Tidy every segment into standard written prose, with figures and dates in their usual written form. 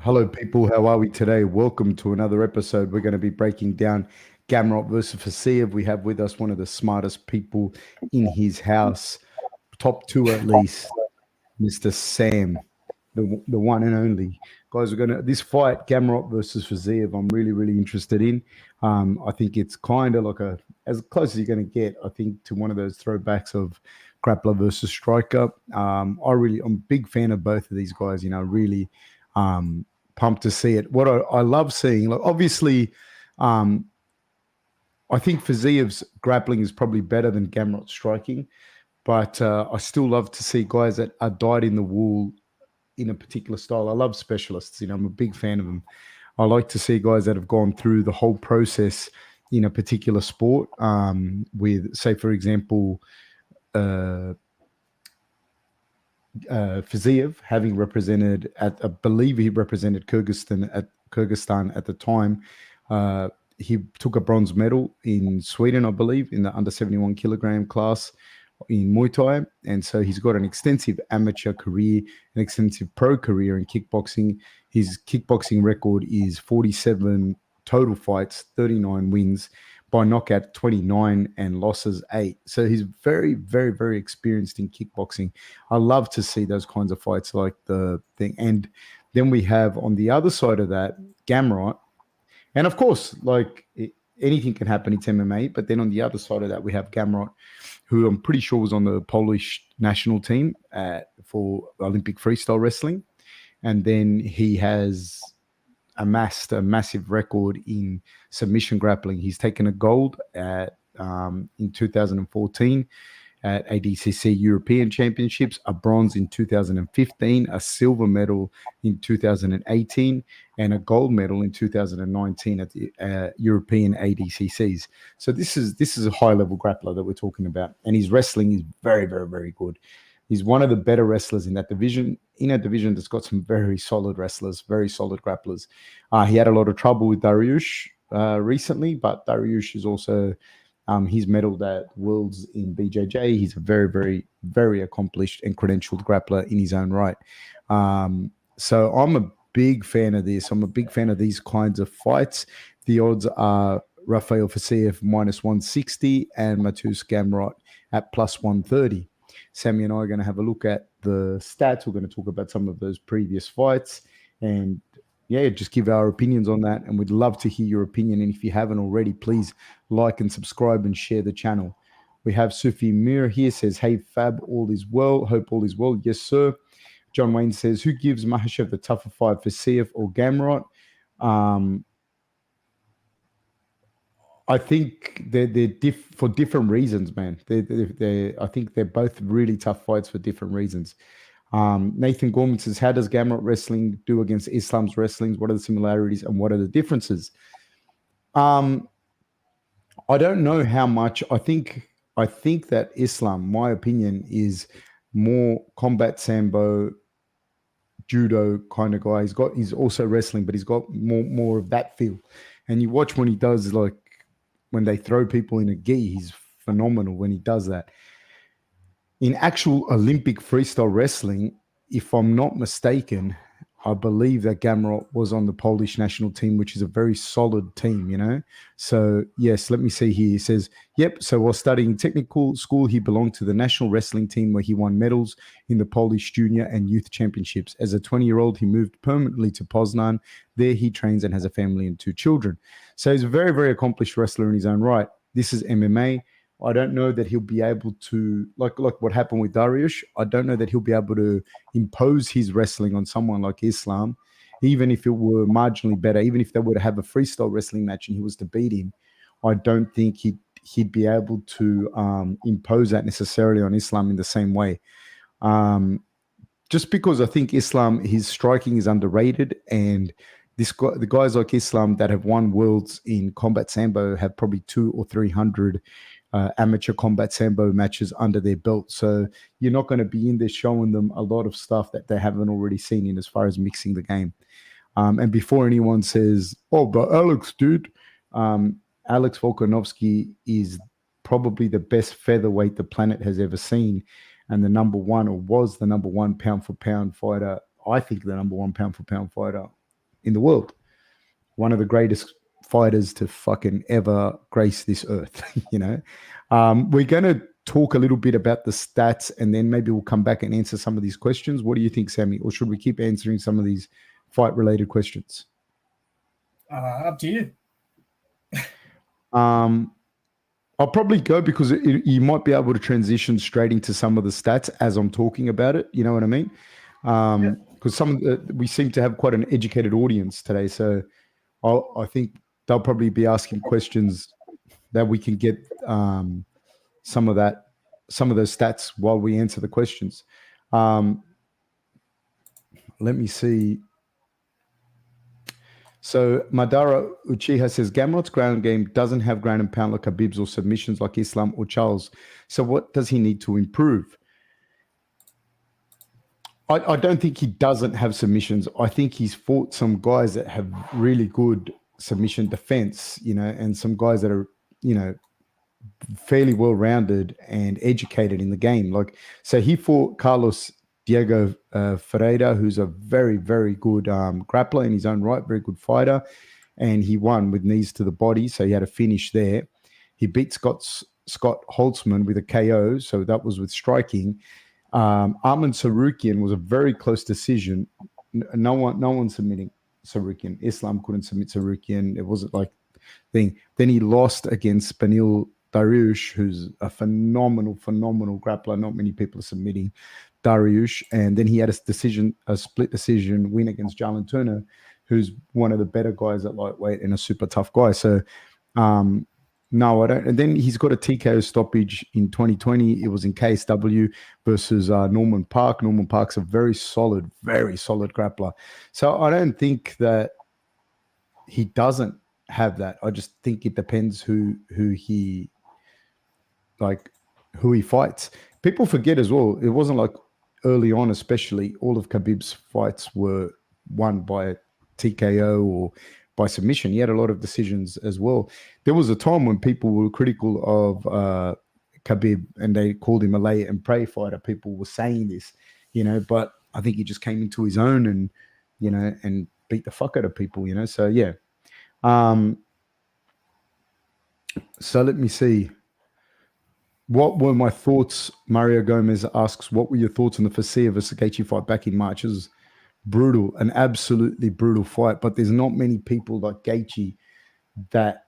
Hello, people. How are we today? Welcome to another episode. We're going to be breaking down Gamrot versus Fiziev. We have with us one of the smartest people in his house, top two at least, Mr. Sam, the one and only. Guys, we're gonna this fight, Gamrot versus Fiziev. I'm really interested in. I think it's kind of like as close as you're going to get. I think to one of those throwbacks of grappler versus striker. I'm a big fan of both of these guys. Really pumped to see it. What I love seeing, like obviously, um, I think Fiziev's grappling is probably better than Gamrot's striking, but I still love to see guys that are dyed in the wool in a particular style. I love specialists. I'm a big fan of them. I like to see guys that have gone through the whole process in a particular sport. With, say, for example, Fiziev having represented I believe he represented Kyrgyzstan at the time. He took a bronze medal in Sweden, I believe, in the under 71 kilogram class in Muay Thai. And so he's got an extensive amateur career, an extensive pro career in kickboxing. His kickboxing record is 47 total fights, 39 wins by knockout, 29, and losses 8. So he's very experienced in kickboxing. I love to see those kinds of fights like the thing. And then we have on the other side of that, Gamrot. And of course, anything can happen. It's MMA. But then on the other side of that, we have Gamrot, who I'm pretty sure was on the Polish national team for Olympic freestyle wrestling. And then he has amassed a massive record in submission grappling. He's taken a gold in 2014 at ADCC European Championships, a bronze in 2015, a silver medal in 2018, and a gold medal in 2019 at the European ADCCs. So this is a high-level grappler that we're talking about, and his wrestling is very good. He's one of the better wrestlers in that division, that's got some very solid wrestlers, very solid grapplers. He had a lot of trouble with Dariush recently, but Dariush is also, he's medaled at Worlds in BJJ. He's a very accomplished and credentialed grappler in his own right. So I'm a big fan of this. I'm a big fan of these kinds of fights. The odds are Rafael Fiziev minus 160 and Matus Gamrot at plus 130. Sammy and I are going to have a look at the stats. We're going to talk about some of those previous fights and, just give our opinions on that. And we'd love to hear your opinion. And if you haven't already, please like and subscribe and share the channel. We have Sufi Mir here, says, hey, Fab, all is well. Hope all is well. Yes, sir. John Wayne says, who gives Makhachev the tougher fight, Fiziev or Gamrot? I think they're for different reasons, man. I think they're both really tough fights for different reasons. Nathan Gorman says, how does Gamrot wrestling do against Islam's wrestling? What are the similarities and what are the differences? I don't know how much. I think that Islam, my opinion, is more combat sambo, judo kind of guy. He's also wrestling, but he's got more of that feel. And you watch when he does, like, when they throw people in a gi, he's phenomenal when he does that. In actual Olympic freestyle wrestling, if I'm not mistaken, I believe that Gamrot was on the Polish national team, which is a very solid team, So, yes, let me see here. He says, yep, so while studying technical school, he belonged to the national wrestling team where he won medals in the Polish junior and youth championships. As a 20-year-old, he moved permanently to Poznan. There he trains and has a family and 2 children. So he's a very accomplished wrestler in his own right. This is MMA. I don't know that he'll be able to, like what happened with Dariush, I don't know that he'll be able to impose his wrestling on someone like Islam, even if it were marginally better, even if they were to have a freestyle wrestling match and he was to beat him. I don't think he'd be able to impose that necessarily on Islam in the same way. Just because I think Islam, his striking is underrated, and the guys like Islam that have won worlds in combat sambo have probably 200 or 300 amateur combat sambo matches under their belt. So you're not going to be in there showing them a lot of stuff that they haven't already seen in as far as mixing the game. And before anyone says, oh, but Alex, dude, Alex Volkanovski is probably the best featherweight the planet has ever seen, and the number one, or was the number one pound for pound fighter. I think the number one pound for pound fighter in the world. One of the greatest fighters to fucking ever grace this earth, We're going to talk a little bit about the stats, and then maybe we'll come back and answer some of these questions. What do you think, Sammy? Or should we keep answering some of these fight-related questions? Up to you. I'll probably go because you might be able to transition straight into some of the stats as I'm talking about it. You know what I mean? Because we seem to have quite an educated audience today, so I think they'll probably be asking questions that we can get some of those stats while we answer the questions. Let me see. So Madara Uchiha says Gamrot's ground game doesn't have ground and pound like Khabib's or submissions like Islam or Charles. So what does he need to improve? I don't think he doesn't have submissions. I think he's fought some guys that have really good submission defense, and some guys that are, fairly well-rounded and educated in the game. So he fought Carlos Diego Ferreira, who's a very, very good grappler in his own right, very good fighter, and he won with knees to the body, so he had a finish there. He beat Scott Holtzman with a KO, so that was with striking. Arman Sarukian was a very close decision. No one submitting Sarukian. Islam couldn't submit Sarukian. It wasn't like thing. Then he lost against Benil Dariush, who's a phenomenal grappler. Not many people are submitting Dariush. And then he had a split decision win against Jalen Turner, who's one of the better guys at lightweight and a super tough guy. So, no, I don't. And then he's got a TKO stoppage in 2020. It was in KSW versus Norman Park. Norman Park's a very solid grappler. So I don't think that he doesn't have that. I just think it depends who he fights. People forget as well, it wasn't like early on, especially, all of Khabib's fights were won by TKO or by submission. He had a lot of decisions as well. There was a time when people were critical of Khabib and they called him a lay and pray fighter. People were saying this, but I think he just came into his own and, and beat the fuck out of people, So, yeah. So let me see. What were my thoughts? Mario Gomez asks, what were your thoughts on the Fiziev vs Gaethje fight back in March? It was brutal, an absolutely brutal fight, but there's not many people like Gaethje that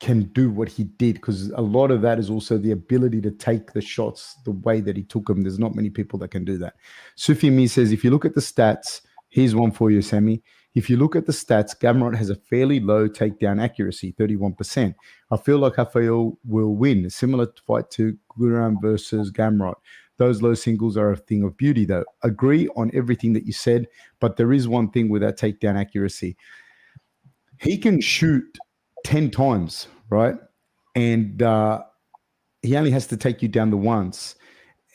can do what he did, because a lot of that is also the ability to take the shots the way that he took them. There's not many people that can do that. Sufimi says, if you look at the stats, here's one for you, Sammy. If you look at the stats, Gamrot has a fairly low takedown accuracy, 31%. I feel like Rafael will win. A similar fight to Guram versus Gamrot. Those low singles are a thing of beauty, though. Agree on everything that you said, but there is one thing with that takedown accuracy. He can shoot 10 times, right? And he only has to take you down the once.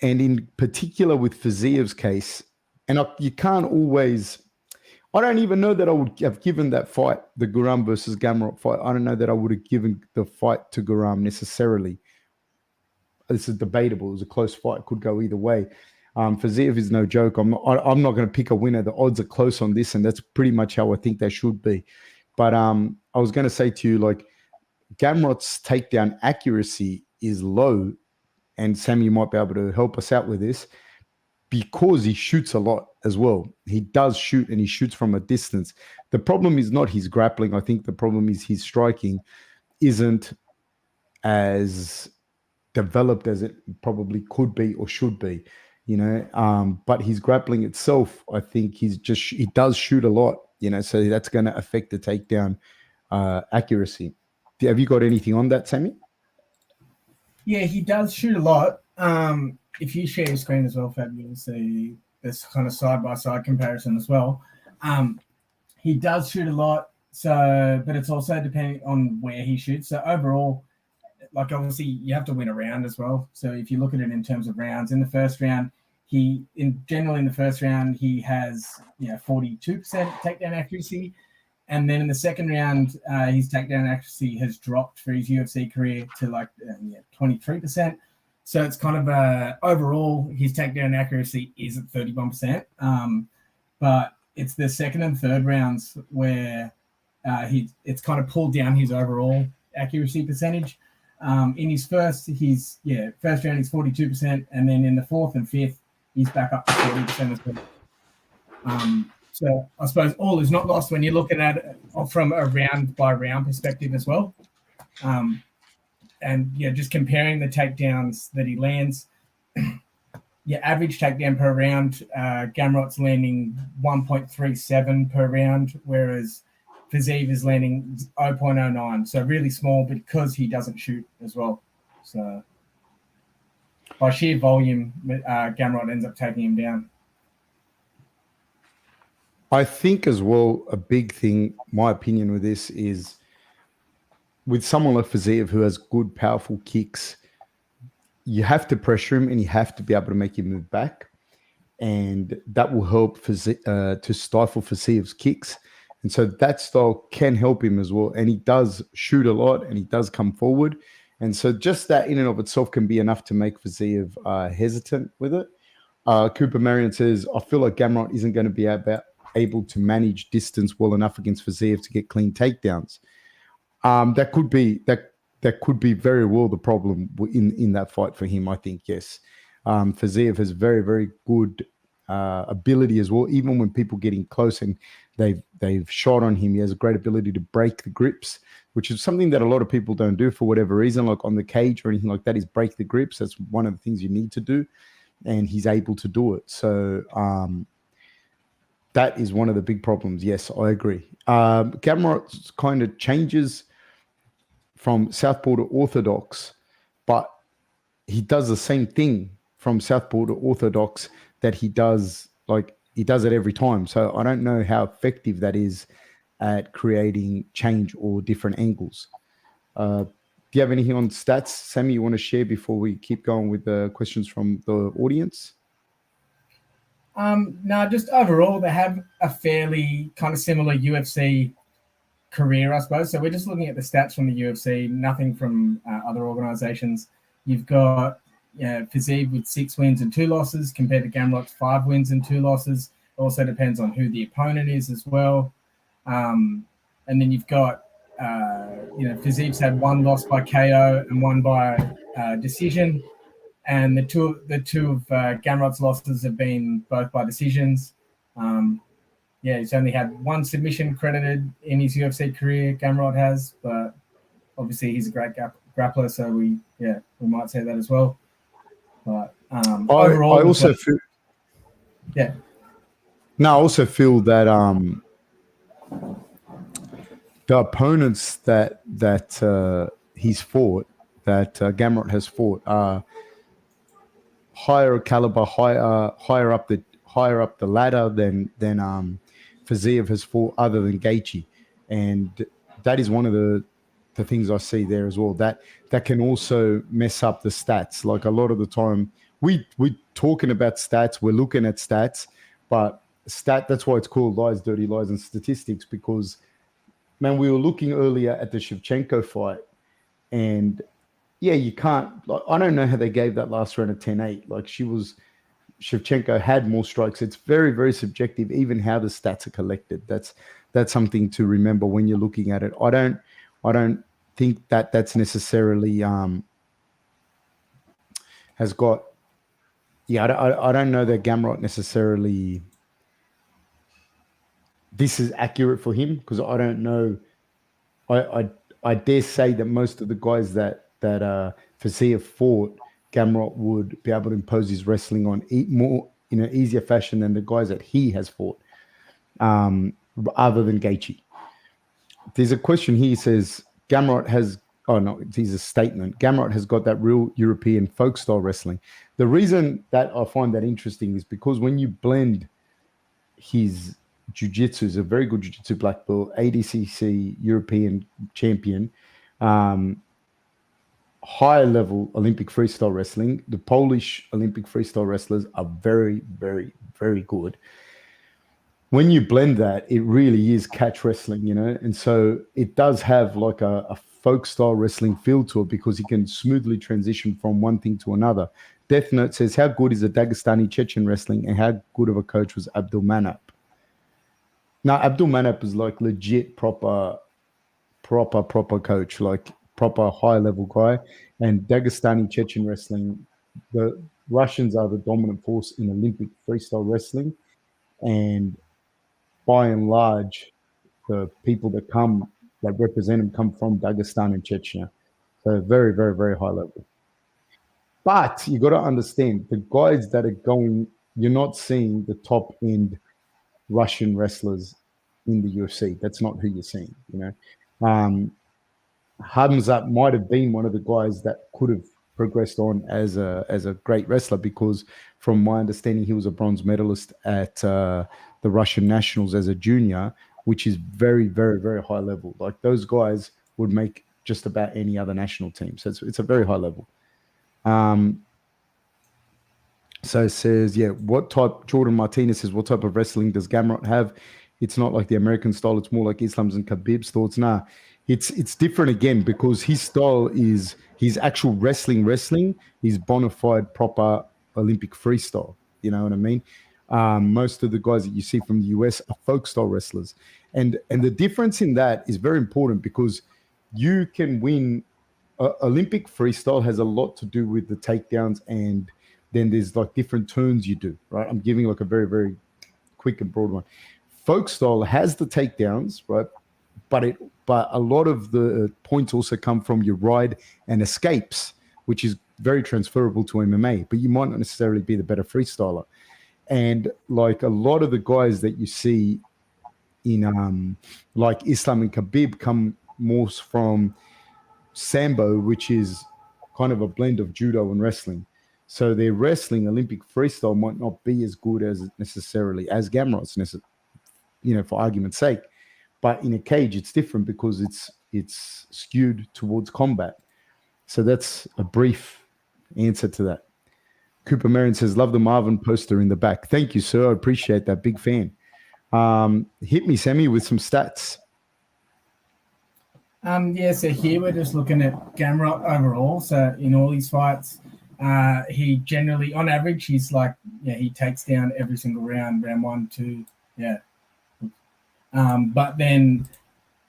And in particular with Fiziev's case, and you can't always... I don't even know that I would have given that fight, the Guram versus Gamrot fight. I don't know that I would have given the fight to Guram necessarily. This is debatable. It was a close fight. Could go either way. Fiziev is no joke. I'm not going to pick a winner. The odds are close on this, and that's pretty much how I think they should be. But I was going to say to you, Gamrot's takedown accuracy is low, and Sam, you might be able to help us out with this, because he shoots a lot as well. He does shoot, and he shoots from a distance. The problem is not his grappling. I think the problem is his striking isn't as developed as it probably could be or should be, but his grappling itself, I think he does shoot a lot, so that's going to affect the takedown accuracy. Have you got anything on that, Sammy? Yeah, he does shoot a lot. If you share your screen as well, Fab, you can see this kind of side-by-side comparison as well. He does shoot a lot, but it's also depending on where he shoots. So overall, obviously you have to win a round as well. So if you look at it in terms of rounds, in the first round, he has 42% takedown accuracy. And then in the second round, his takedown accuracy has dropped for his UFC career to 23%. So it's kind of overall, his takedown accuracy is at 31%. But it's the second and third rounds where it's kind of pulled down his overall accuracy percentage. In his first round he's 42%, and then in the fourth and fifth he's back up to 40% as well. So I suppose all is not lost when you're looking at it from a round by round perspective as well. And just comparing the takedowns that he lands. Average takedown per round, Gamrot's landing 1.37 per round, whereas Fiziev is landing 0.09. So really small because he doesn't shoot as well. So by sheer volume, Gamrot ends up taking him down. I think as well, a big thing, my opinion with this is with someone like Fiziev who has good, powerful kicks, you have to pressure him and you have to be able to make him move back. And that will help to stifle Fiziev's kicks. And so that style can help him as well. And he does shoot a lot and he does come forward. And so just that in and of itself can be enough to make Fiziev hesitant with it. Cooper Marion says, I feel like Gamrot isn't going to be able to manage distance well enough against Fiziev to get clean takedowns. That could be very well the problem in that fight for him, I think, yes. Fiziev has very, very good ability as well. Even when people getting close and they've shot on him, he has a great ability to break the grips, which is something that a lot of people don't do for whatever reason, like on the cage or anything like that, is break the grips. That's one of the things you need to do, and he's able to do it. So that is one of the big problems. Yes, I agree. Gamrot kind of changes from southpaw to orthodox, but he does the same thing from southpaw to orthodox that he does it every time. So I don't know how effective that is at creating change or different angles. Do you have anything on stats, Sammy, you want to share before we keep going with the questions from the audience? No, just overall, they have a fairly kind of similar UFC career, I suppose. So we're just looking at the stats from the UFC, nothing from other organizations. You've got Fiziev with 6 wins and 2 losses compared to Gamrot's 5 wins and 2 losses. It also depends on who the opponent is as well. And then you've got, Fiziev's had 1 loss by KO and 1 by decision. And the two of Gamrot's losses have been both by decisions. He's only had 1 submission credited in his UFC career, Gamrot has, but obviously he's a great grappler, so we might say that as well. But overall, I also feel that the opponents that he's fought, that Gamrot has fought, are higher caliber, higher up the ladder than Fiziev has fought, other than Gaethje, and that is one of the things I see there as well. That can also mess up the stats. Like a lot of the time, we're talking about stats, we're looking at stats, but that's why it's called Lies, Dirty Lies, and Statistics. Because, man, we were looking earlier at the Shevchenko fight, and you can't. I don't know how they gave that last round a 10-8. Like Shevchenko had more strikes. It's very, very subjective, even how the stats are collected. That's something to remember when you're looking at it. I don't think that's necessarily has got. I don't know that Gamrot necessarily. This is accurate for him, because I don't know. I dare say that most of the guys that Fiziev fought, Gamrot would be able to impose his wrestling on more in an easier fashion than the guys that he has fought, other than Gaethje. There's a question here. Says Gamrot has. Oh no, it's a statement. Gamrot has got that real European folk style wrestling. The reason that I find that interesting is because when you blend his jiu-jitsu, is a very good jiu-jitsu black belt, ADCC European champion, higher level Olympic freestyle wrestling. The Polish Olympic freestyle wrestlers are very, very, very good. When you blend that, it really is catch wrestling, and so it does have like a folk style wrestling feel to it, because he can smoothly transition from one thing to another. Death Note says, how good is the Dagestani Chechen wrestling, and how good of a coach was Abdul Manap? No, Abdul Manap is like legit proper coach, like proper high level guy. And Dagestani Chechen wrestling, the Russians are the dominant force in Olympic freestyle wrestling, and by and large, the people that represent them come from Dagestan and Chechnya. So very, very, very high level. But you got to understand the guys that are going, you're not seeing the top end Russian wrestlers in the UFC. That's not who you're seeing, you know. Hamzat might have been one of the guys that could have progressed on as a great wrestler, because from my understanding, he was a bronze medalist at the Russian Nationals as a junior, which is very, very, very high level. Like those guys would make just about any other national team. So it's a very high level. So it says, yeah, Jordan Martinez says, what type of wrestling does Gamrot have? It's not like the American style. It's more like Islam's and Khabib's thoughts. Nah, it's different again, because his style is his actual wrestling, his bona fide proper Olympic freestyle. You know what I mean? Most of the guys that you see from the US are folk style wrestlers. And the difference in that is very important, because you can win. Olympic freestyle has a lot to do with the takedowns, and then there's like different turns you do, right? I'm giving like a very, very quick and broad one. Folk style has the takedowns, right? But a lot of the points also come from your ride and escapes, which is very transferable to MMA, but you might not necessarily be the better freestyler. And like a lot of the guys that you see in like Islam and Khabib come more from Sambo, which is kind of a blend of judo and wrestling. So their wrestling Olympic freestyle might not be as good as necessarily as Gamrot's, for argument's sake. But in a cage, it's different because it's skewed towards combat. So that's a brief answer to that. Cooper Marion says, love the Marvin poster in the back. Thank you, sir. I appreciate that. Big fan. Hit me, Sammy, with some stats. So here we're just looking at Gamrot overall. So in all these fights, he generally, on average, he's like, he takes down every single round 1, 2, but then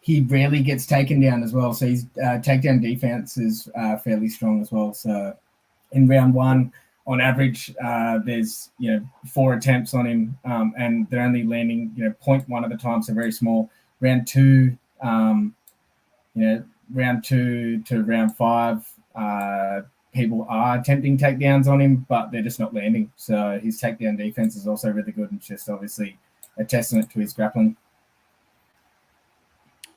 he rarely gets taken down as well. So his takedown defense is fairly strong as well. So in round 1, on average, there's 4 attempts on him, and they're only landing 0.1 at a time, so very small. Round 2. Round 2 to round 5, people are attempting takedowns on him, but they're just not landing. So his takedown defense is also really good, and it's just obviously a testament to his grappling.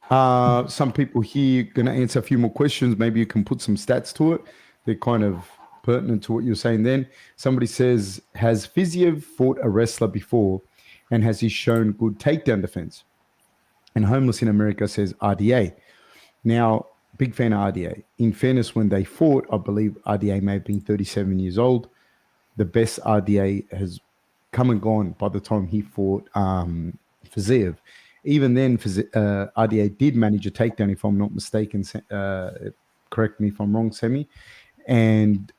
Some people here going to answer a few more questions. Maybe you can put some stats to it. They're kind of pertinent to what you're saying then. Somebody says, has Fiziev fought a wrestler before, and has he shown good takedown defense? And Homeless in America says RDA. Now, big fan of RDA. In fairness, when they fought, I believe RDA may have been 37 years old. The best RDA has come and gone by the time he fought Fiziev. Even then, RDA did manage a takedown, if I'm not mistaken. Correct me if I'm wrong, Semi. And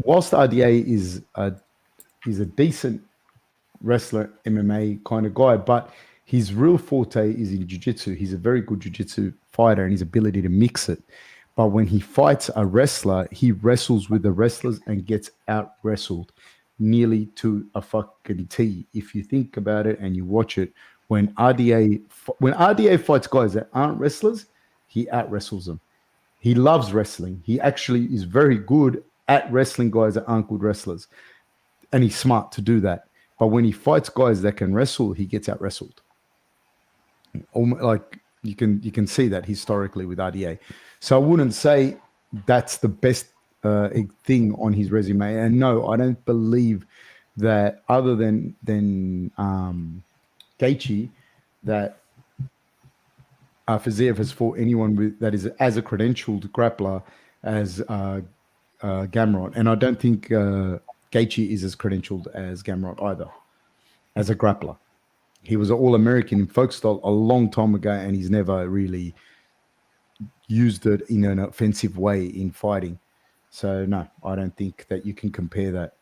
whilst RDA is a decent wrestler, MMA kind of guy, but his real forte is in jiu-jitsu. He's a very good jiu-jitsu fighter, and his ability to mix it. But when he fights a wrestler, he wrestles with the wrestlers and gets out-wrestled nearly to a fucking T. If you think about it and you watch it, when RDA fights guys that aren't wrestlers, he out-wrestles them. He loves wrestling. He actually is very good at wrestling guys that aren't good wrestlers. And he's smart to do that. But when he fights guys that can wrestle, he gets out-wrestled. Like you can see that historically with RDA. So I wouldn't say that's the best thing on his resume. And no, I don't believe that other than Gaethje, that Fiziev has fought anyone that is as a credentialed grappler as Gamrot. And I don't think Gaethje is as credentialed as Gamrot either as a grappler. He was an All-American in folk style a long time ago, and he's never really used it in an offensive way in fighting. So, no, I don't think that you can compare that.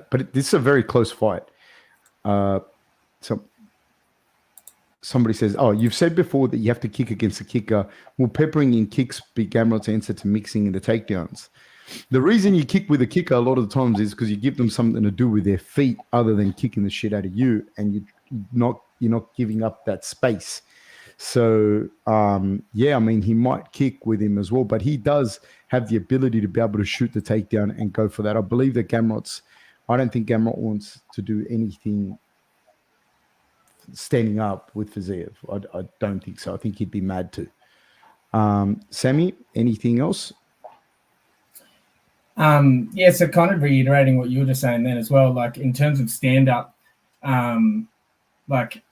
But this is a very close fight. So somebody says, "Oh, you've said before that you have to kick against the kicker. Will peppering in kicks be Gamrot's answer to mixing in the takedowns?" The reason you kick with a kicker a lot of the times is because you give them something to do with their feet other than kicking the shit out of you, and you're not giving up that space. So yeah, I mean, he might kick with him as well, but he does have the ability to be able to shoot the takedown and go for that. I believe that I don't think Gamrot wants to do anything standing up with Fiziev. I don't think so. I think he'd be mad to. Sammy, anything else? Yeah, so kind of reiterating what you were just saying then as well, like in terms of stand-up, like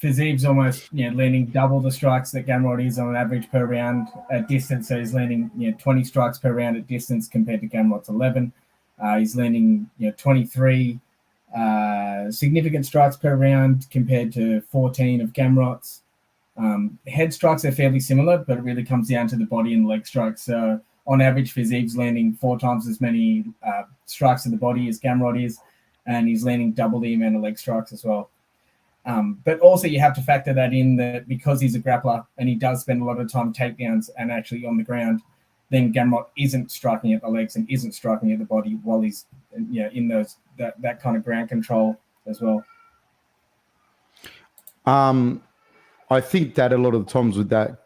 Fiziev's almost landing double the strikes that Gamrot is on average per round at distance. So he's landing 20 strikes per round at distance compared to Gamrot's 11. He's landing 23 significant strikes per round compared to 14 of Gamrot's. Head strikes are fairly similar, but it really comes down to the body and leg strikes. So on average, Fiziev's landing 4 times as many strikes to the body as Gamrot is, and he's landing double the amount of leg strikes as well. But also you have to factor that in that because he's a grappler and he does spend a lot of time takedowns and actually on the ground, then Gamrot isn't striking at the legs and isn't striking at the body while he's in those that kind of ground control as well. I think that a lot of the times with that,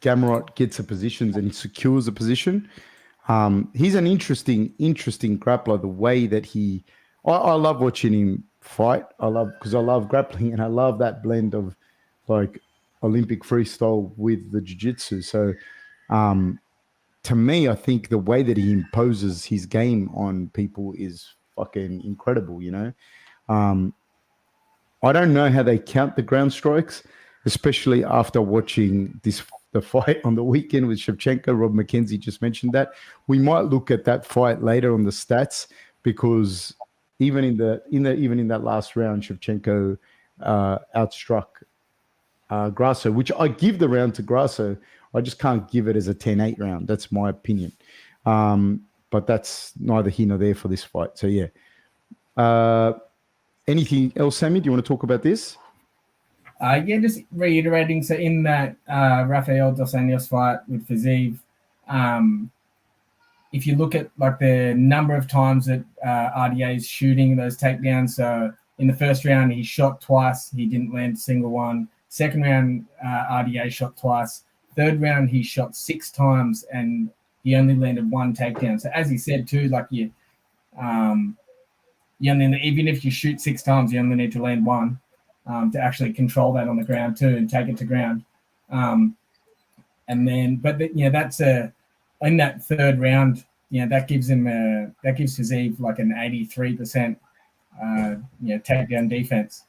Gamrot gets the positions and he secures a position. He's an interesting grappler. The way that I love watching him fight. Because I love grappling and I love that blend of like Olympic freestyle with the jiu-jitsu. So to me, I think the way that he imposes his game on people is fucking incredible, I don't know how they count the ground strikes, especially after watching the fight on the weekend with Shevchenko. Rob McKenzie just mentioned that. We might look at that fight later on the stats because even in that last round, Shevchenko outstruck Grasso, which I give the round to Grasso. I just can't give it as a 10-8 round. That's my opinion. But that's neither here nor there for this fight. So yeah. Anything else, Sammy? Do you want to talk about this? Yeah, just reiterating. So in that Rafael Dos Anjos fight with Fiziev, if you look at like the number of times that RDA is shooting those takedowns, so in the first round he shot twice, he didn't land a single one. Second round, RDA shot twice. Third round, he shot 6 times and he only landed 1 takedown. So as he said too, like even if you shoot 6 times, you only need to land 1 to actually control that on the ground too and take it to ground. That's in that third round, that gives Fiziev like an 83% takedown defense.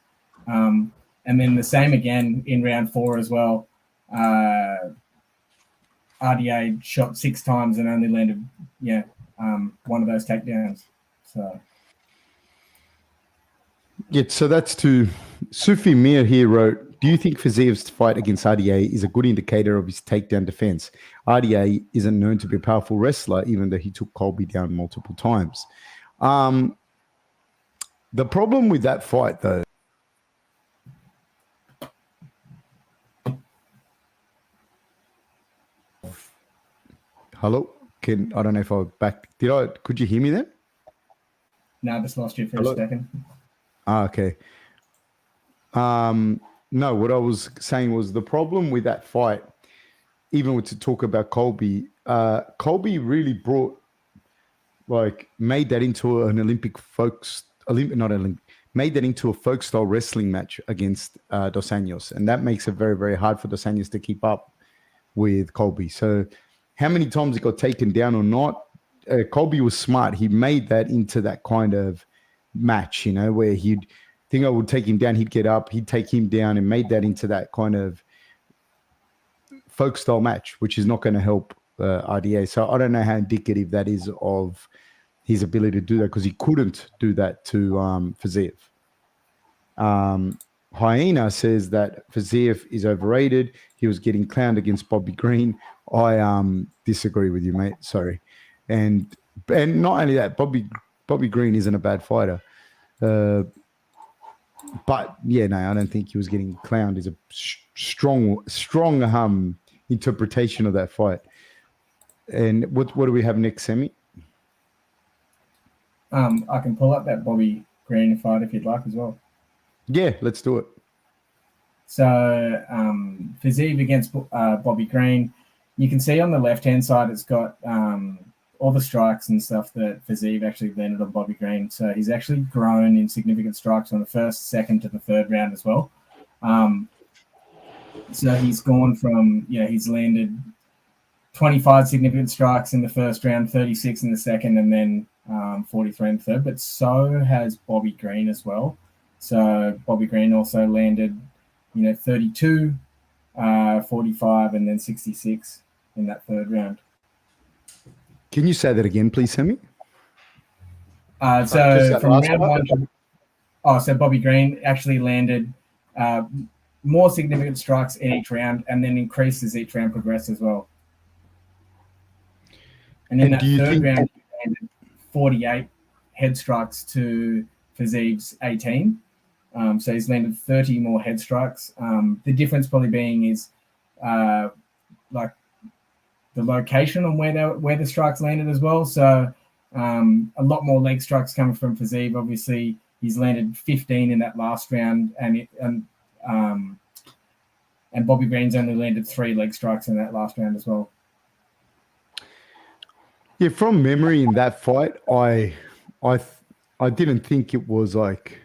And then the same again in round 4 as well. RDA shot 6 times and only landed one of those takedowns. So. Yeah, so that's to Sufi Mir here wrote, do you think Fiziev's fight against RDA is a good indicator of his takedown defense? RDA isn't known to be a powerful wrestler, even though he took Colby down multiple times. The problem with that fight, though, hello? I don't know if I back. Could you hear me then? No, I just lost you for a second. Okay. No, what I was saying was the problem with that fight, even with to talk about Colby, Colby really made that into an made that into a folk style wrestling match against Dos Anjos. And that makes it very, very hard for Dos Anjos to keep up with Colby. So how many times he got taken down or not, Colby was smart. He made that into that kind of match, where he'd think I would take him down, he'd get up, he'd take him down, and made that into that kind of folk style match, which is not going to help RDA. So I don't know how indicative that is of his ability to do that, because he couldn't do that to Fiziev. Hyena says that Fiziev is overrated. He was getting clowned against Bobby Green. I disagree with you, mate. Sorry. And not only that, Bobby Green isn't a bad fighter. But yeah, no, I don't think he was getting clowned. Is a strong interpretation of that fight. And what do we have next, Sammy? I can pull up that Bobby Green fight if you'd like as well. Yeah, let's do it. So Fiziev against Bobby Green. You can see on the left-hand side it's got all the strikes and stuff that Fiziev actually landed on Bobby Green. So he's actually grown in significant strikes from the first, second to the third round as well. So he's gone from, he's landed 25 significant strikes in the first round, 36 in the second, and then 43 in the third. But so has Bobby Green as well. So Bobby Green also landed, 32, 45, and then 66 in that third round. Can you say that again, please, Sammy? So from round one, so Bobby Green actually landed more significant strikes in each round, and then increased as each round progressed as well. And in that third round, he landed 48 head strikes to Fiziev's 18. So he's landed 30 more head strikes. The difference probably being is like the location on where the strikes landed as well. So a lot more leg strikes coming from Fiziev. Obviously, he's landed 15 in that last round, and Bobby Green's only landed 3 leg strikes in that last round as well. Yeah, from memory in that fight, I didn't think it was like,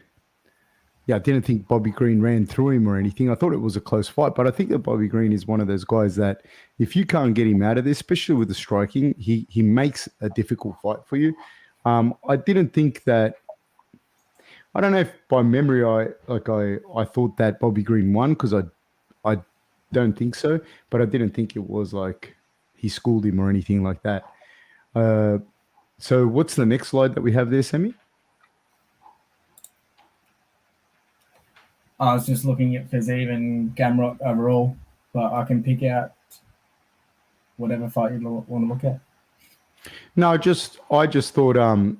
I didn't think Bobby Green ran through him or anything. I thought it was a close fight, but I think that Bobby Green is one of those guys that if you can't get him out of this, especially with the striking, he makes a difficult fight for you. I didn't think that. I don't know if by memory I thought that Bobby Green won, because I don't think so, but I didn't think it was like he schooled him or anything like that. So what's the next slide that we have there, Sammy? I was just looking at Fiziev and Gamrot overall, but I can pick out whatever fight you want to look at. No, I just thought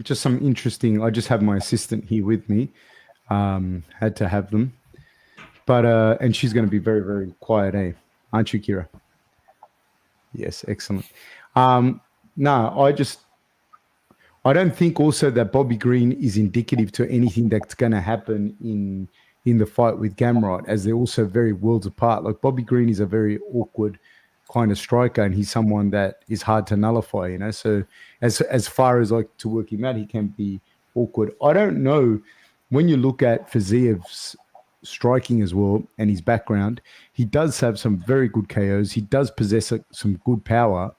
just some interesting. I just have my assistant here with me. Had to have them, but and she's going to be very, very quiet, aren't you, Kira? Yes, excellent. No, I don't think also that Bobby Green is indicative to anything that's going to happen in the fight with Gamrot, as they're also very worlds apart. Like Bobby Green is a very awkward kind of striker, and he's someone that is hard to nullify, So as far as like to work him out, he can be awkward. I don't know, when you look at Fiziev's striking as well and his background, he does have some very good KOs. He does possess some good power.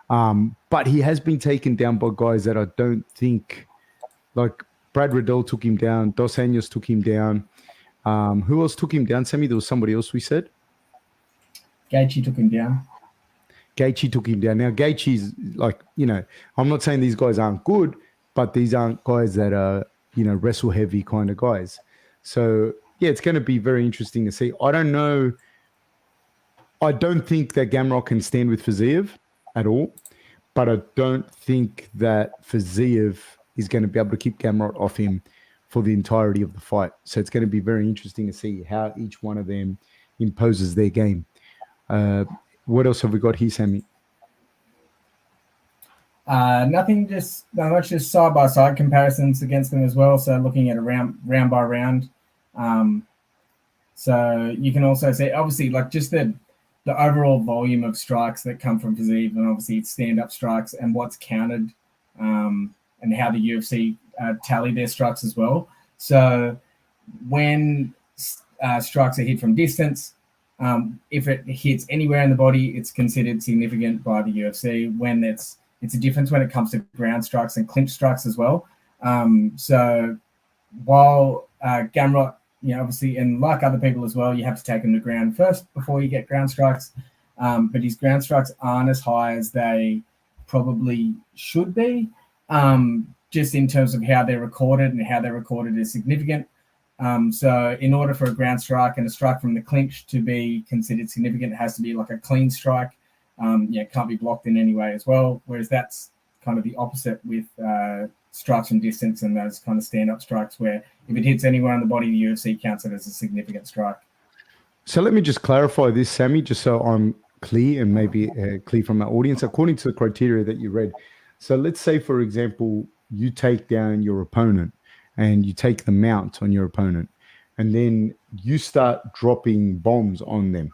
But he has been taken down by guys that I don't think, like Brad Riddell took him down, Dos Anjos took him down. Who else took him down, Sammy? There was somebody else we said. Gaethje took him down. Gaethje took him down. Now, Gaethje's like, I'm not saying these guys aren't good, but these aren't guys that are, wrestle heavy kind of guys. So, yeah, it's going to be very interesting to see. I don't know. I don't think that Gamrot can stand with Fiziev at all, but I don't think that Fiziev is going to be able to keep Gamrot off him for the entirety of the fight. So it's going to be very interesting to see how each one of them imposes their game. What else have we got here, Sammy? Nothing, just not much, just side-by-side comparisons against them as well. So looking at a round by round. So you can also say, obviously, like just the overall volume of strikes that come from Fiziev, and obviously it's stand-up strikes and what's counted, and how the UFC tally their strikes as well. So when strikes are hit from distance, if it hits anywhere in the body, it's considered significant by the UFC. When it's a difference when it comes to ground strikes and clinch strikes as well. So while Gamrot, obviously, and like other people as well, you have to take him to ground first before you get ground strikes. But his ground strikes aren't as high as they probably should be, just in terms of how they're recorded, and how they're recorded is significant. So in order for a ground strike and a strike from the clinch to be considered significant, it has to be like a clean strike. It can't be blocked in any way as well. Whereas that's kind of the opposite with strikes from distance and those kind of stand-up strikes where if it hits anywhere on the body, the UFC counts it as a significant strike. So let me just clarify this, Sammy, just so I'm clear and maybe clear from our audience, according to the criteria that you read. So let's say, for example, you take down your opponent and you take the mount on your opponent, and then you start dropping bombs on them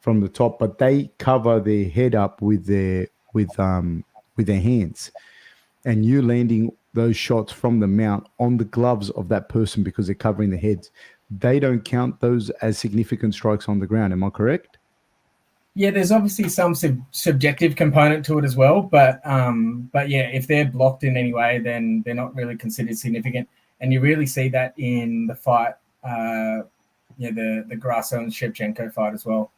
from the top, but they cover their head up with their hands, and you landing those shots from the mount on the gloves of that person because they're covering their heads. They don't count those as significant strikes on the ground. Am I correct? Yeah, there's obviously some subjective component to it as well, but yeah, if they're blocked in any way, then they're not really considered significant, and you really see that in the fight, the Grasso and Shevchenko fight as well.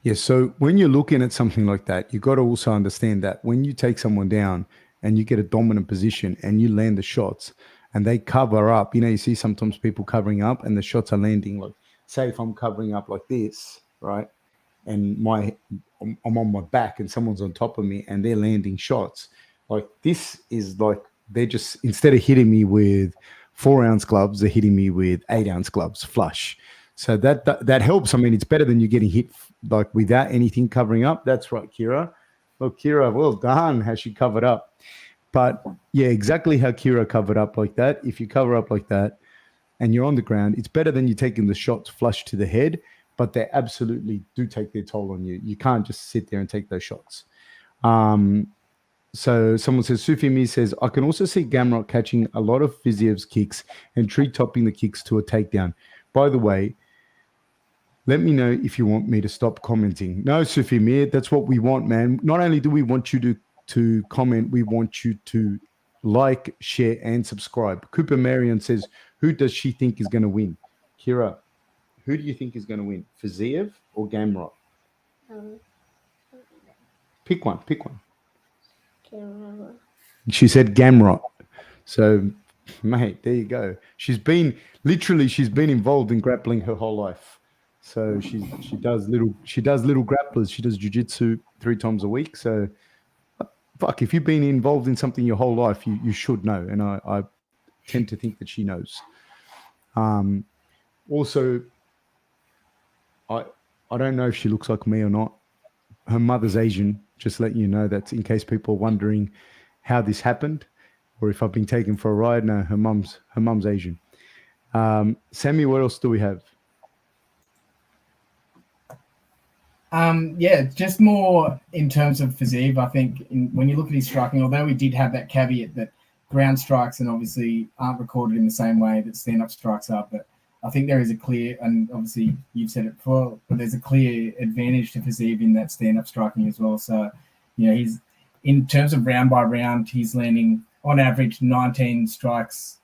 Yeah. So when you're looking at something like that, you got to also understand that when you take someone down and you get a dominant position and you land the shots and they cover up, you see sometimes people covering up and the shots are landing. Like, say if I'm covering up like this, right? And I'm on my back and someone's on top of me and they're landing shots. Like, this is like, they're just, instead of hitting me with 4-ounce gloves, they're hitting me with 8-ounce gloves flush. So that helps. I mean, it's better than you getting hit like without anything covering up. That's right, Kira. Well, Kira, well done. How she covered up. But yeah, exactly how Kira covered up like that. If you cover up like that and you're on the ground, it's better than you taking the shots flush to the head, but they absolutely do take their toll on you. You can't just sit there and take those shots. So someone says, Sufimi says, I can also see Gamrot catching a lot of Fiziev's kicks and tree-topping the kicks to a takedown. By the way, let me know if you want me to stop commenting. No, Sufimi, that's what we want, man. Not only do we want you to comment, we want you to like, share, and subscribe. Cooper Marion says, who does she think is going to win? Kira, who do you think is going to win? Fiziev or Gamrot? Pick one. Gamrot. She said Gamrot. So, mate, there you go. She's been involved in grappling her whole life. So she does little grapplers. She does jiu-jitsu 3 times a week. So, fuck, if you've been involved in something your whole life, you should know. And I tend to think that she knows. Also, I don't know if she looks like me or not. Her mother's Asian. Just letting you know, that's in case people are wondering how this happened or if I've been taken for a ride. No, her mum's Asian. Sammy, what else do we have? Yeah, just more in terms of Fiziev. I think when you look at his striking, although we did have that caveat that ground strikes and obviously aren't recorded in the same way that stand-up strikes are, but I think there is a clear, and obviously you've said it before, but there's a clear advantage to Fiziev in that stand-up striking as well. So, he's, in terms of round by round, he's landing on average 19 strikes,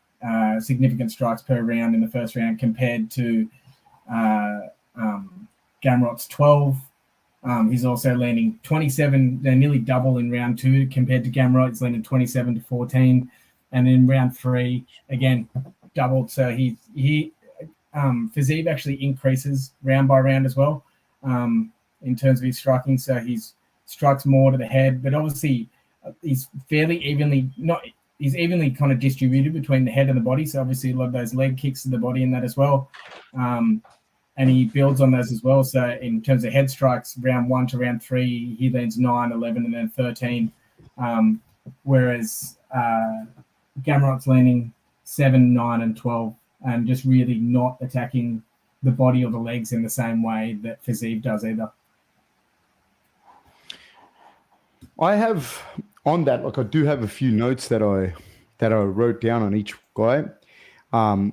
significant strikes per round in the first round compared to Gamrot's 12. He's also landing 27, they're nearly double in round 2 compared to Gamrot. He's landing 27 to 14. And in round 3, again, doubled. So Fiziev actually increases round by round as well in terms of his striking. So he strikes more to the head, but obviously he's fairly evenly kind of distributed between the head and the body. So obviously a lot of those leg kicks to the body in that as well. And he builds on those as well. So in terms of head strikes, round 1 to round 3, he lands 9, 11, and then 13. Whereas Gamrot's landing 7, 9, and 12. And just really not attacking the body or the legs in the same way that Fiziev does either. I have on that, like I do have a few notes that I wrote down on each guy. I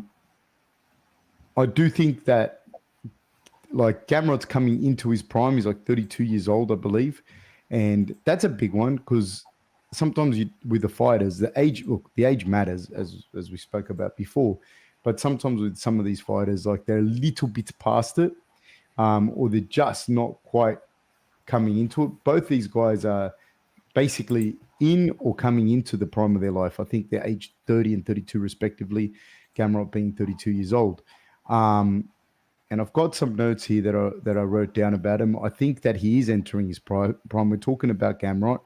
do think that like Gamrot's coming into his prime. He's like 32 years old, I believe. And that's a big one because sometimes with the fighters, the age matters as we spoke about before. But sometimes with some of these fighters, like they're a little bit past it, or they're just not quite coming into it. Both these guys are basically in or coming into the prime of their life. I think they're aged 30 and 32 respectively, Gamrot being 32 years old. And I've got some notes here that I wrote down about him. I think that he is entering his prime. We're talking about Gamrot.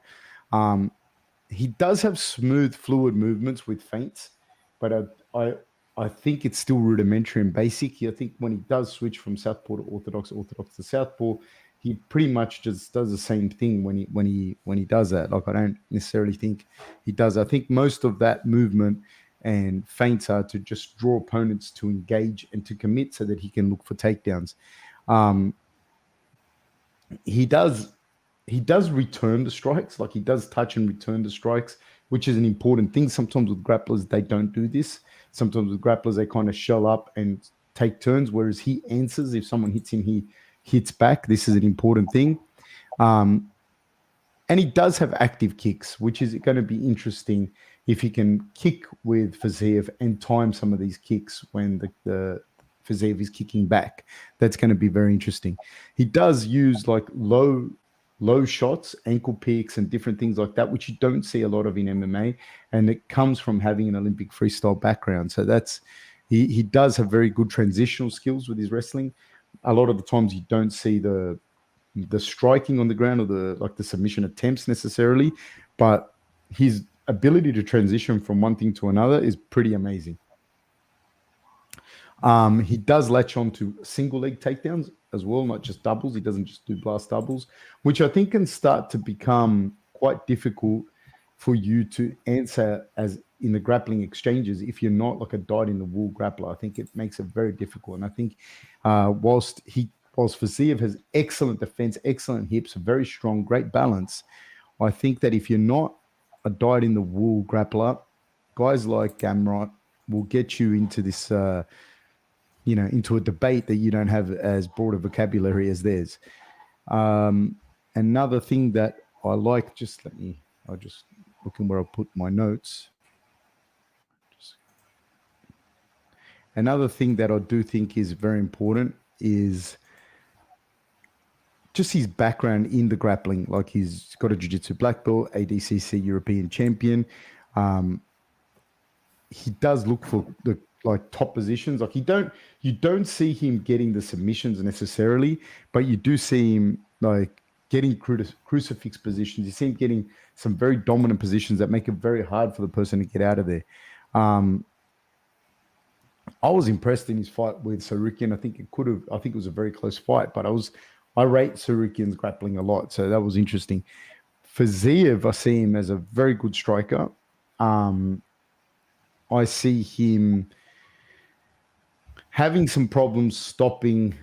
he does have smooth, fluid movements with feints, but I think it's still rudimentary and basic. I think when he does switch from southpaw to orthodox, orthodox to southpaw, he pretty much just does the same thing when he does that. Like, I don't necessarily think he does. I think most of that movement and feints are to just draw opponents to engage and to commit so that he can look for takedowns. He does return the strikes, like he does touch and return the strikes, which is an important thing. Sometimes with grapplers, they don't do this. Sometimes with grapplers, they kind of shell up and take turns, whereas he answers. If someone hits him, he hits back. This is an important thing. And he does have active kicks, which is going to be interesting if he can kick with Fiziev and time some of these kicks when the Fiziev is kicking back. That's going to be very interesting. He does use like low shots, ankle picks, and different things like that, which you don't see a lot of in MMA. And it comes from having an Olympic freestyle background. So that's he does have very good transitional skills with his wrestling. A lot of the times you don't see the striking on the ground or the submission attempts necessarily, but his ability to transition from one thing to another is pretty amazing. He does latch on to single leg takedowns as well, not just doubles. He doesn't just do blast doubles, which I think can start to become quite difficult for you to answer as in the grappling exchanges if you're not like a dyed-in-the-wool grappler. I think it makes it very difficult. And I think whilst Fiziev has excellent defense, excellent hips, very strong, great balance, I think that if you're not a dyed-in-the-wool grappler, guys like Gamrot will get you into this into a debate that you don't have as broad a vocabulary as theirs. Another thing that I like, I'll just looking where I put my notes. Another thing that I do think is very important is just his background in the grappling. Like, he's got a jiu-jitsu black belt, ADCC European champion. He does look for the top positions. Like, you don't see him getting the submissions necessarily, but you do see him like getting crucifix positions. You see him getting some very dominant positions that make it very hard for the person to get out of there. I was impressed in his fight with Tsarukyan. I think it was a very close fight, but I rate Tsarukyan's grappling a lot, so that was interesting. Fiziev, I see him as a very good striker. I see him having some problems stopping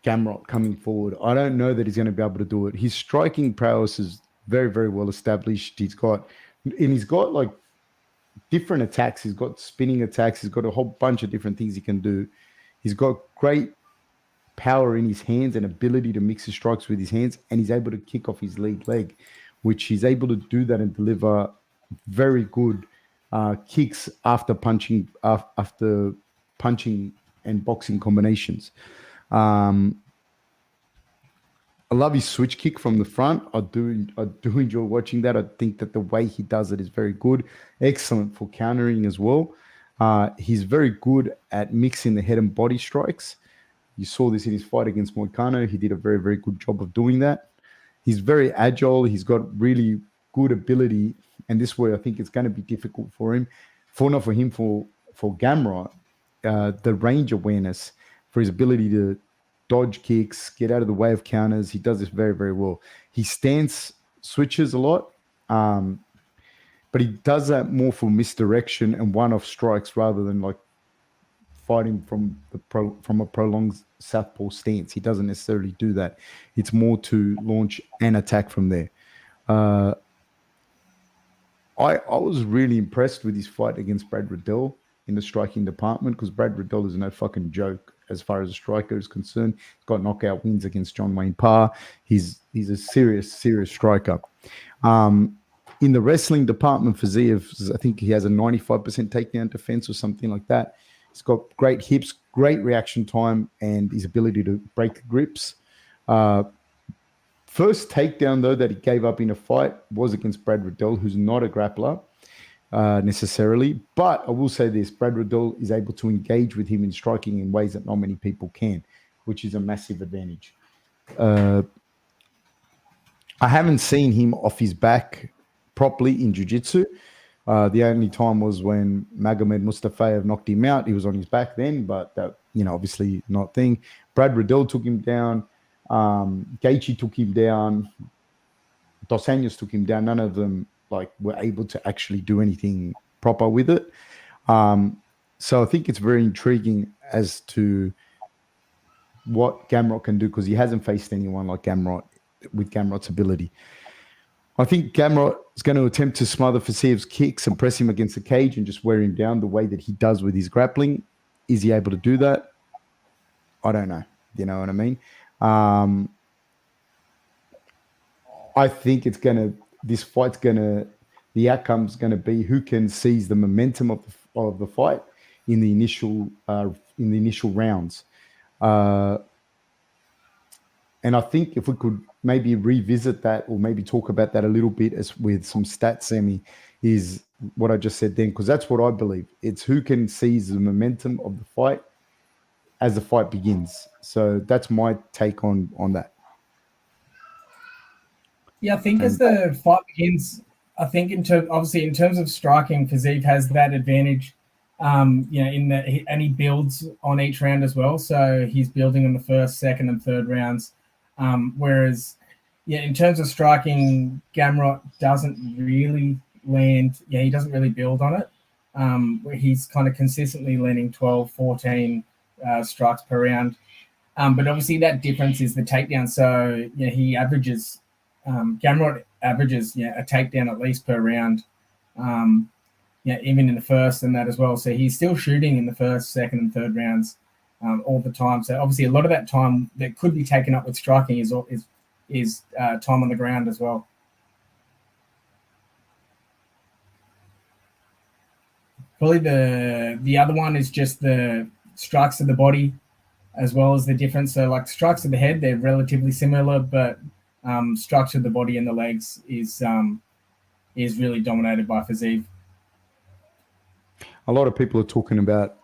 Gamrot coming forward. I don't know that he's going to be able to do it. His striking prowess is very, very well established. He's got like different attacks. He's got spinning attacks. He's got a whole bunch of different things he can do. He's got great power in his hands and ability to mix his strikes with his hands, and he's able to kick off his lead leg, which he's able to do that and deliver very good kicks after punching and boxing combinations. I love his switch kick from the front. I do enjoy watching that. I think that the way he does it is very good. Excellent for countering as well. He's very good at mixing the head and body strikes. You saw this in his fight against Moicano. He did a very, very good job of doing that. He's very agile. He's got really good ability. And this way, I think it's going to be difficult for him. For Gamrot, the range awareness, for his ability to dodge kicks, get out of the way of counters. He does this very, very well. His stance switches a lot, but he does that more for misdirection and one-off strikes rather than like fighting from a prolonged southpaw stance. He doesn't necessarily do that. It's more to launch an attack from there. I was really impressed with his fight against Brad Riddell in the striking department, because Brad Riddell is no fucking joke as far as a striker is concerned. He's got knockout wins against John Wayne Parr. He's a serious striker. In the wrestling department, Fiziev, I think he has a 95% takedown defense or something like that. He's got great hips, great reaction time, and his ability to break grips. First takedown, though, that he gave up in a fight was against Brad Riddell, who's not a grappler necessarily. But I will say this, Brad Riddell is able to engage with him in striking in ways that not many people can, which is a massive advantage. I haven't seen him off his back properly in jiu-jitsu. The only time was when Magomed Mustafayev knocked him out. He was on his back then, but that, obviously not thing. Brad Riddell took him down. Gaethje took him down. Dos Anjos took him down. None of them were able to actually do anything proper with it. So I think it's very intriguing as to what Gamrot can do, because he hasn't faced anyone like Gamrot with Gamrot's ability. I think Gamrot is going to attempt to smother Fiziev's kicks and press him against the cage and just wear him down the way that he does with his grappling. Is he able to do that? I don't know. You know what I mean? I think this fight's the outcome's going to be who can seize the momentum of the fight in the initial rounds. And I think if we could maybe revisit that, or maybe talk about that a little bit with some stats, Sammy, is what I just said then, because that's what I believe. It's who can seize the momentum of the fight as the fight begins. So that's my take on that. Yeah, I think as the fight begins, I think in terms of striking, Fiziev has that advantage. And he builds on each round as well. So he's building in the first, second, and third rounds. Whereas, in terms of striking, Gamrot doesn't really land. Yeah, he doesn't really build on it. Where he's kind of consistently landing 12, 14 strikes per round. But obviously that difference is the takedown. So he averages. Gamrot averages a takedown at least per round. Even in the first and that as well. So he's still shooting in the first, second, and third rounds all the time. So obviously a lot of that time that could be taken up with striking is time on the ground as well. Probably the other one is just the strikes to the body as well as the difference. So like strikes to the head, they're relatively similar, but strikes to the body and the legs is really dominated by Fiziev. A lot of people are talking about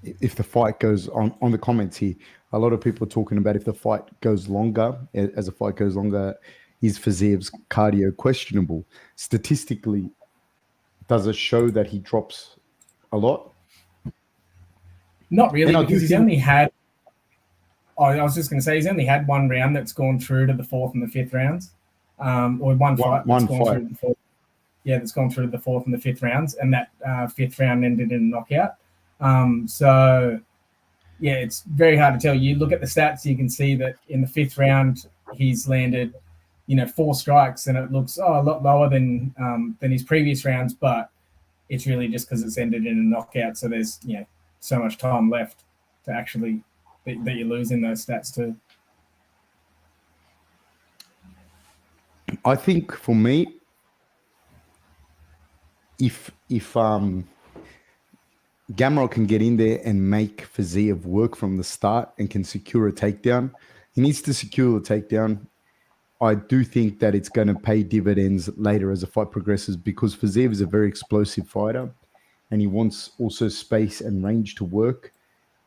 if the fight goes on the comments here. A lot of people are talking about if the fight goes longer, is Fiziev's cardio questionable? Statistically, does it show that he drops a lot? Not really, because he's only had. I was just going to say he's only had one round that's gone through to the fourth and the fifth rounds, or one fight that's gone through the fourth. Yeah, that's gone through the fourth and the fifth rounds, and that fifth round ended in a knockout. So, it's very hard to tell. You look at the stats, you can see that in the fifth round, he's landed, 4 strikes, and it looks a lot lower than his previous rounds, but it's really just because it's ended in a knockout. So there's, so much time left to actually that you lose in those stats too. I think for me, if Gamrot can get in there and make Fiziev work from the start and can secure a takedown, he needs to secure the takedown. I do think that it's going to pay dividends later as the fight progresses, because Fiziev is a very explosive fighter and he wants also space and range to work.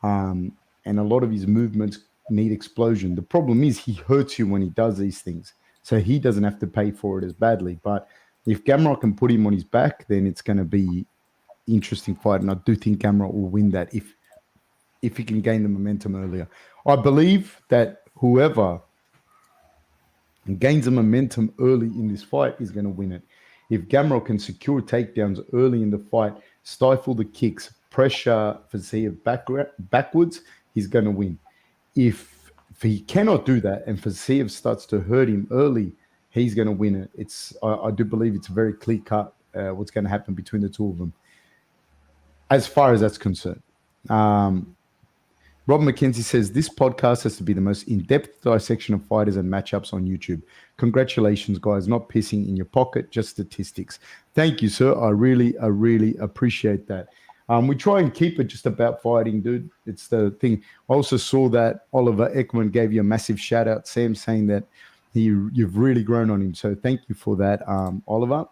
And a lot of his movements need explosion. The problem is he hurts you when he does these things. So he doesn't have to pay for it as badly. But if Gamrot can put him on his back, then it's going to be interesting fight. And I do think Gamrot will win that if he can gain the momentum earlier. I believe that whoever gains the momentum early in this fight is going to win it. If Gamrot can secure takedowns early in the fight, stifle the kicks, pressure Fiziev backwards, he's going to win. If he cannot do that and Fiziev starts to hurt him early, he's going to win it. I do believe it's very clear cut what's going to happen between the two of them, as far as that's concerned. Rob McKenzie says, this podcast has to be the most in-depth dissection of fighters and matchups on YouTube. Congratulations, guys. Not pissing in your pocket, just statistics. Thank you, sir. I really appreciate that. We try and keep it just about fighting, dude. It's the thing. I also saw that Oliver Ekman gave you a massive shout out, Sam, saying that you've really grown on him. So thank you for that, Oliver.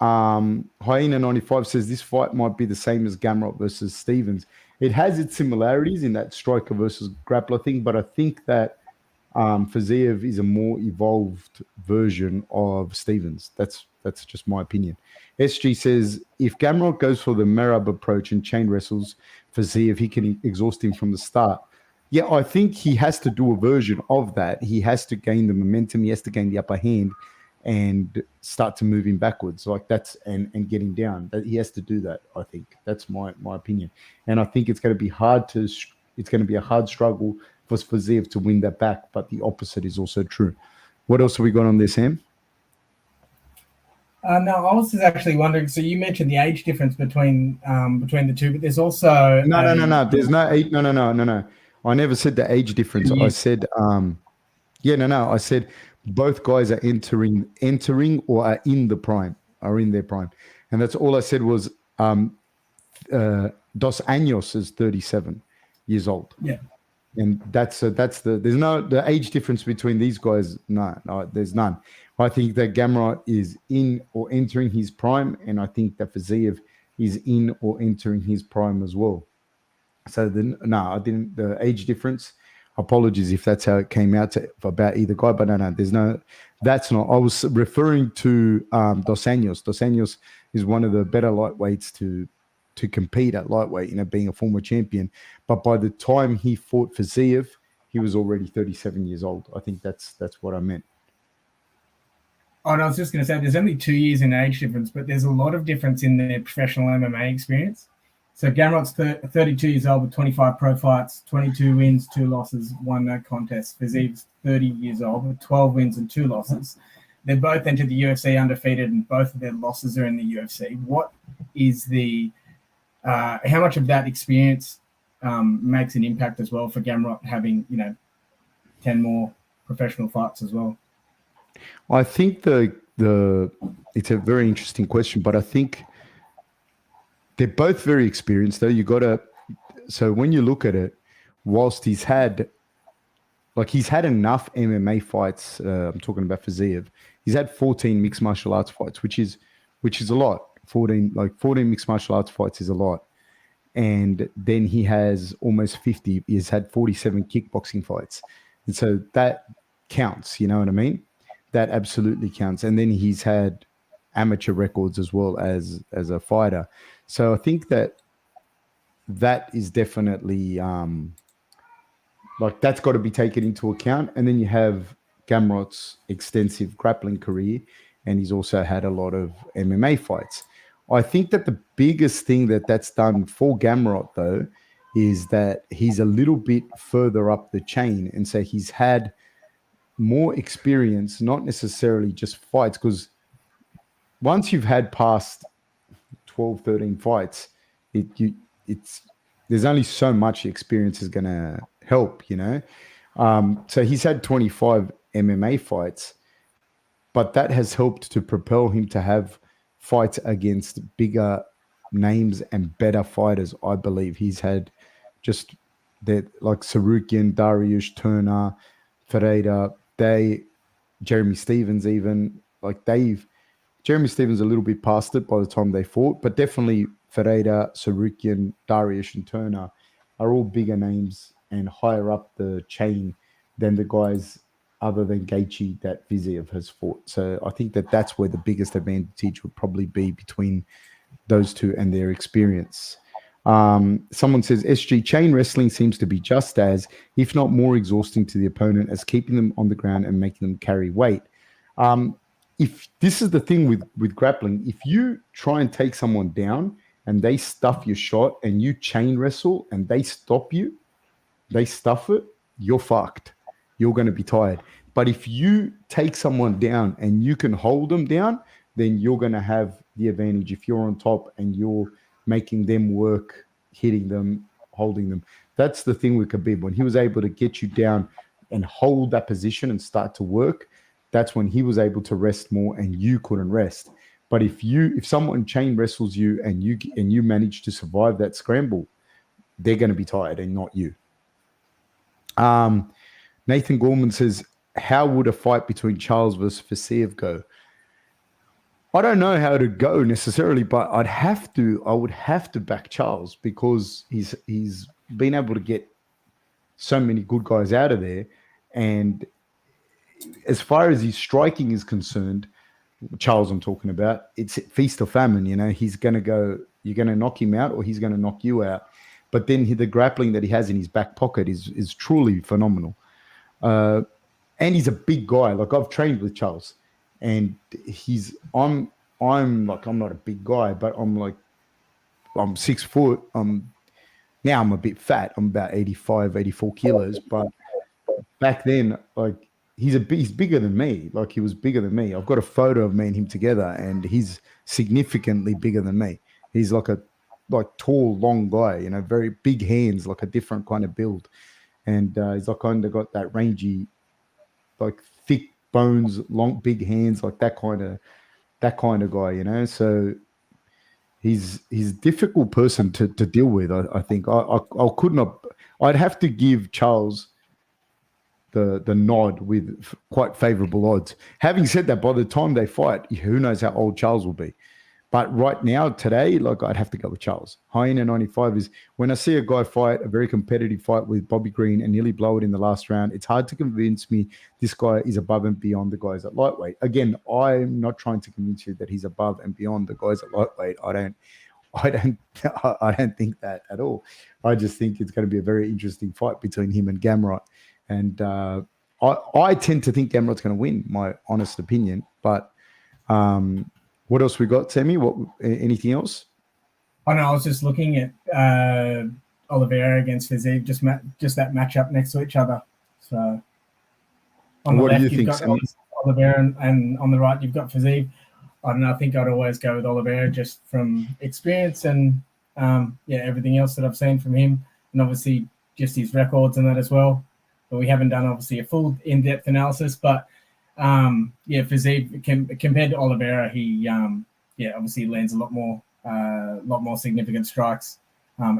Hyena95 says this fight might be the same as Gamrot versus Stevens. It has its similarities in that striker versus grappler thing, but I think that Fiziev is a more evolved version of Stevens. That's just my opinion. SG says if Gamrot goes for the Merab approach and chain wrestles Fiziev, he can exhaust him from the start. Yeah, I think he has to do a version of that. He has to gain the momentum. He has to gain the upper hand and start to move him backwards like that's and get him down. That he has to do that. I think that's my opinion. And I think it's going to be a hard struggle for Fiziev to win that back, but the opposite is also true. What else have we got on this, Sam? No, I was just actually wondering. So you mentioned the age difference between the two, but there's also no. There's no age. No. I never said the age difference. I said, I said both guys are entering or are in their prime, and that's all I said was Dos Anjos is 37 years old. Yeah. And there's the age difference between these guys. No, there's none. I think that Gamrot is in or entering his prime, and I think that Fiziev is in or entering his prime as well. So I didn't. The age difference. Apologies if that's how it came out about either guy, but no, there's no. That's not. I was referring to Dos Anjos. Dos Anjos is one of the better lightweights to compete at lightweight, being a former champion. But by the time he fought Fiziev, he was already 37 years old. I think that's what I meant. Oh, and I was just going to say, there's only 2 years in age difference, but there's a lot of difference in their professional MMA experience. So Gamrot's 32 years old with 25 pro fights, 22 wins, 2 losses, 1 no contest. Fiziev's 30 years old with 12 wins and 2 losses. They both entered the UFC undefeated, and both of their losses are in the UFC. What is how much of that experience makes an impact as well for Gamrot having 10 more professional fights as well? I think it's a very interesting question, but I think they're both very experienced. Though so when you look at it, whilst he's had enough MMA fights. I'm talking about Fiziev. He's had 14 mixed martial arts fights, which is a lot. 14 mixed martial arts fights is a lot. And then he has almost 50. He's had 47 kickboxing fights. And so that counts, you know what I mean? That absolutely counts. And then he's had amateur records as well as a fighter. So I think that is definitely that's got to be taken into account. And then you have Gamrot's extensive grappling career, and he's also had a lot of MMA fights. I think that the biggest thing that's done for Gamrot, though, is that he's a little bit further up the chain. And so he's had more experience, not necessarily just fights, because once you've had past 12, 13 fights, there's only so much experience is going to help, So he's had 25 MMA fights, but that has helped to propel him to have fights against bigger names and better fighters. I believe he's had just that, like Sarukian, Dariush, Turner, Ferreira, Jeremy Stevens, even Jeremy Stevens a little bit past it by the time they fought, but definitely Ferreira, Sarukian, Dariush, and Turner are all bigger names and higher up the chain than the guys other than Gaethje that Fiziev has fought. So I think that's where the biggest advantage would probably be between those two and their experience. Someone says, SG, chain wrestling seems to be just as, if not more exhausting to the opponent as keeping them on the ground and making them carry weight. If this is the thing with grappling, if you try and take someone down and they stuff your shot and you chain wrestle and they stop you, they stuff it, you're fucked. You're going to be tired. But if you take someone down and you can hold them down, then you're going to have the advantage if you're on top and you're making them work, hitting them, holding them. That's the thing with Khabib. When he was able to get you down and hold that position and start to work, that's when he was able to rest more and you couldn't rest. But if someone chain wrestles you and you manage to survive that scramble, they're going to be tired and not you. Nathan Gorman says, how would a fight between Charles versus Fiziev go? I don't know how to go necessarily, but I would have to back Charles because he's been able to get so many good guys out of there. And as far as his striking is concerned, Charles I'm talking about, it's feast or famine. He's going to go, you're going to knock him out or he's going to knock you out. But then the grappling that he has in his back pocket is truly phenomenal. And he's a big guy. Like, I've trained with Charles, and I'm not a big guy, but I'm 6 foot. Now I'm a bit fat. I'm about 85, 84 kilos. But back then, like, he's bigger than me. Like, he was bigger than me. I've got a photo of me and him together, and he's significantly bigger than me. He's like tall, long guy, very big hands, like a different kind of build. And he's like kind of got that rangy, like thick bones, long, big hands, like that kind of guy, So he's a difficult person to deal with. I think I could not. I'd have to give Charles the nod with quite favorable odds. Having said that, by the time they fight, who knows how old Charles will be. But right now, today, like, I'd have to go with Charles. Hyena 95 is, when I see a guy fight a very competitive fight with Bobby Green and nearly blow it in the last round, it's hard to convince me this guy is above and beyond the guys at lightweight. Again, I'm not trying to convince you that he's above and beyond the guys at lightweight. I don't think that at all. I just think it's going to be a very interesting fight between him and Gamrot. And I tend to think Gamrot's going to win, my honest opinion. But what else we got, Sammy? Anything else? Oh no, I was just looking at Oliveira against Fiziev, just that matchup next to each other. So on the What left, do you you've think, got Oliveira, and on the right, you've got Fiziev. I don't know. I think I'd always go with Oliveira just from experience and everything else that I've seen from him, and obviously just his records and that as well. But we haven't done obviously a full in-depth analysis, but Fiziev compared to Oliveira, he obviously lands a lot more significant strikes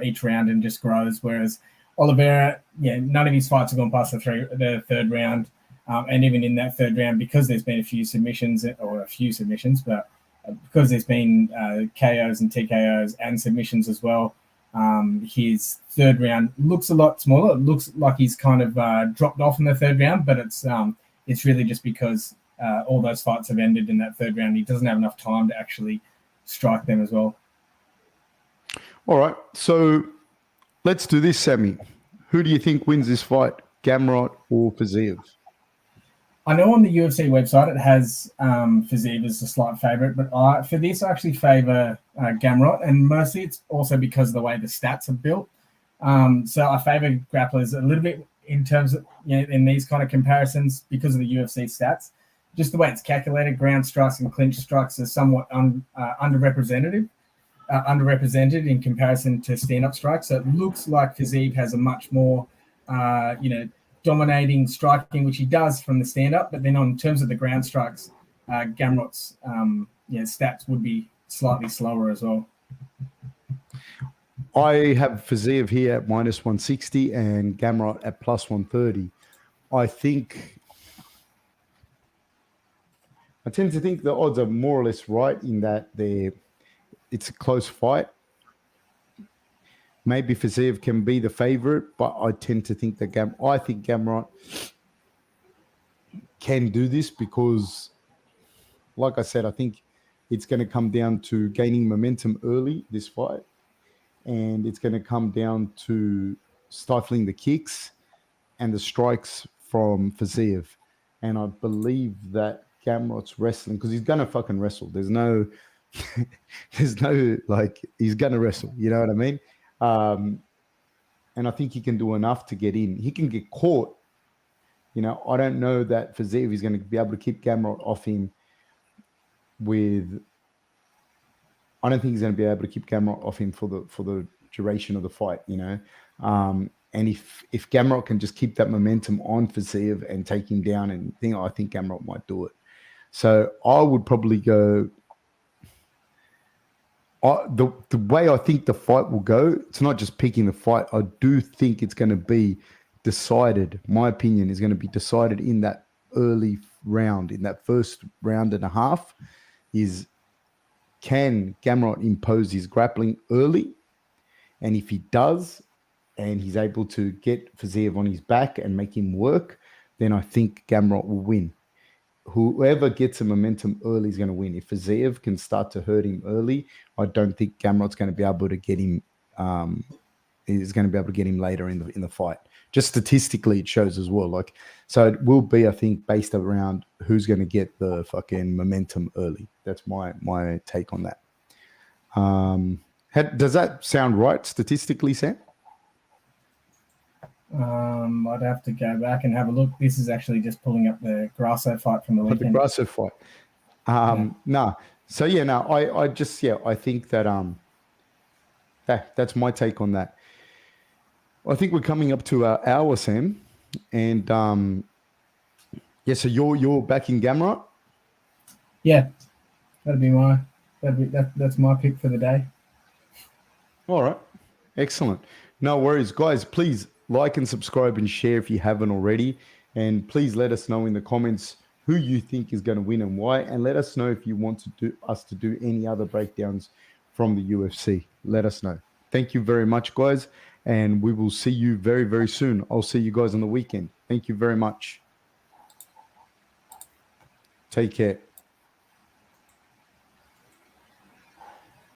each round and just grows. Whereas Oliveira, none of his fights have gone past the third round, and even in that third round, because there's been a few submissions, but because there's been KOs and TKOs and submissions as well. His third round looks a lot smaller. It looks like he's kind of dropped off in the third round, but it's really just because all those fights have ended in that third round. He doesn't have enough time to actually strike them as well. All right, so let's do this, Sammy. Who do you think wins this fight, Gamrot or Fiziev? I know on the UFC website it has Fiziev as a slight favourite, but for this I actually favour Gamrot, and mostly it's also because of the way the stats are built. So I favour grapplers a little bit in terms of, in these kind of comparisons because of the UFC stats. Just the way it's calculated, ground strikes and clinch strikes are somewhat underrepresented in comparison to stand-up strikes. So it looks like Fiziev has a much more, dominating striking, which he does from the stand-up. But then on terms of the ground strikes, Gamrot's stats would be slightly slower as well. I have Fiziev here at -160 and Gamrot at +130. I tend to think the odds are more or less right in that it's a close fight. Maybe Fiziev can be the favorite, but I tend to think that Gamrot can do this because, like I said, I think it's going to come down to gaining momentum early, this fight, and it's going to come down to stifling the kicks and the strikes from Fiziev. And I believe that Gamrot's wrestling, because he's going to fucking wrestle. There's no he's going to wrestle. You know what I mean? And I think he can do enough to get in. He can get caught. I don't know that Fiziev is going to be able to keep Gamrot off him I don't think he's going to be able to keep Gamrot off him for the duration of the fight, And if Gamrot can just keep that momentum on Fiziev and take him down, I think Gamrot might do it. So I would probably go. The way I think the fight will go, it's not just picking the fight. I do think it's going to be decided. My opinion is going to be decided in that early round, in that first round and a half. Can Gamrot impose his grappling early? And if he does, and he's able to get Fiziev on his back and make him work, then I think Gamrot will win. Whoever gets a momentum early is going to win. If Fiziev can start to hurt him early, I don't think Gamrot's going to be able to get him. Is going to be able to get him later in the fight. Just statistically, it shows as well. Like, so it will be, I think, based around who's going to get the fucking momentum early. That's my take on that. Does that sound right statistically, Sam? I'd have to go back and have a look. This is actually just pulling up the Grasso fight from the weekend. The Grasso fight. No. So yeah, no. I think that that's my take on that. I think we're coming up to our hour, Sam, and so you're backing Gamrot. Yeah, that's my pick for the day. All right, excellent. No worries, guys. Please like and subscribe and share if you haven't already, and please let us know in the comments who you think is going to win and why, and let us know if you want us to do any other breakdowns from the UFC. Let us know. Thank you very much, guys. And we will see you very, very soon. I'll see you guys on the weekend. Thank you very much. Take care.